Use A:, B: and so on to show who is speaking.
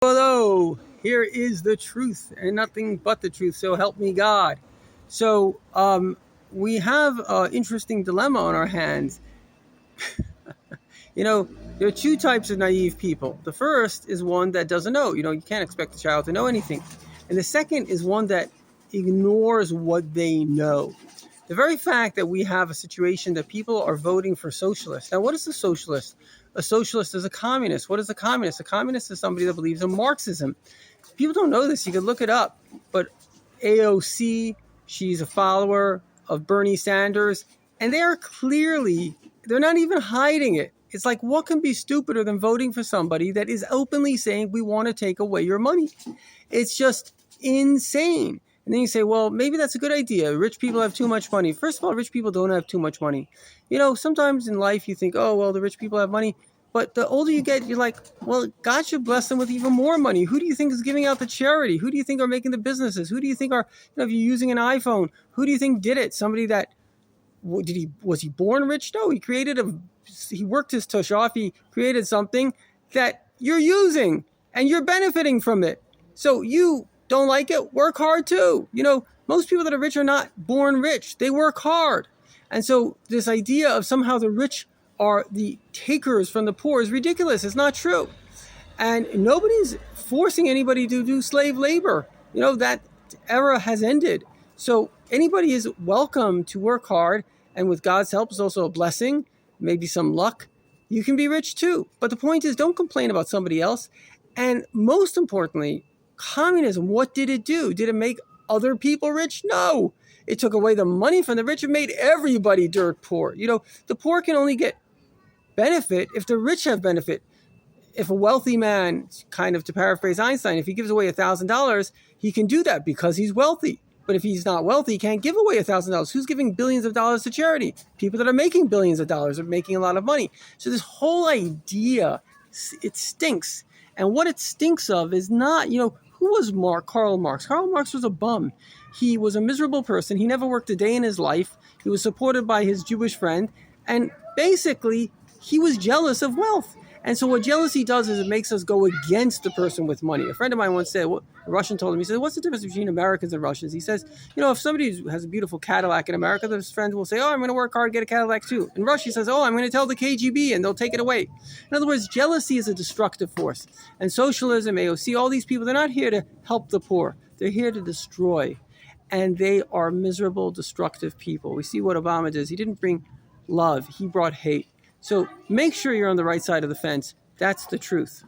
A: Hello, here is the truth and nothing but the truth. So help me God. So we have an interesting dilemma on our hands. You know, there are two types of naive people. The first is one that doesn't know. You can't expect a child to know anything. And the second is one that ignores what they know. The very fact that we have a situation that people are voting for socialists. Now, what is a socialist? A socialist is a communist. What is a communist? A communist is somebody that believes in Marxism. People don't know this. You can look it up. But AOC, she's a follower of Bernie Sanders, and they're not even hiding it. It's like, what can be stupider than voting for somebody that is openly saying, we want to take away your money? It's just insane. And then you say, well, maybe that's a good idea. Rich people have too much money. First of all, rich people don't have too much money. Sometimes in life you think, oh, well, the rich people have money. But the older you get, you're like, well, God should bless them with even more money. Who do you think is giving out the charity? Who do you think are making the businesses? Who do you think are, if you're using an iPhone, who do you think did it? Somebody that, was he born rich? No, he worked his tush off. He created something that you're using and you're benefiting from it. So you don't like it? Work hard too. Most people that are rich are not born rich. They work hard. And so this idea of somehow the rich are the takers from the poor is ridiculous. It's not true. And nobody's forcing anybody to do slave labor. That era has ended. So anybody is welcome to work hard. And with God's help, it's also a blessing, maybe some luck. You can be rich too. But the point is, don't complain about somebody else. And most importantly, communism, what did it do? Did it make other people rich? No. It took away the money from the rich and made everybody dirt poor. The poor can only get benefit if the rich have benefit. If a wealthy man, kind of to paraphrase Einstein, if he gives away $1,000, he can do that because he's wealthy. But if he's not wealthy, he can't give away $1,000. Who's giving billions of dollars to charity? People that are making billions of dollars are making a lot of money. So this whole idea, it stinks. And what it stinks of is not, who was Karl Marx? Karl Marx was a bum. He was a miserable person. He never worked a day in his life. He was supported by his Jewish friend. And basically, he was jealous of wealth. And so what jealousy does is it makes us go against the person with money. A friend of mine once said, a Russian told him, he said, what's the difference between Americans and Russians? He says, if somebody has a beautiful Cadillac in America, his friends will say, oh, I'm going to work hard, get a Cadillac too. In Russia, he says, oh, I'm going to tell the KGB and they'll take it away. In other words, jealousy is a destructive force. And socialism, AOC, all these people, they're not here to help the poor. They're here to destroy. And they are miserable, destructive people. We see what Obama does. He didn't bring love. He brought hate. So make sure you're on the right side of the fence. That's the truth.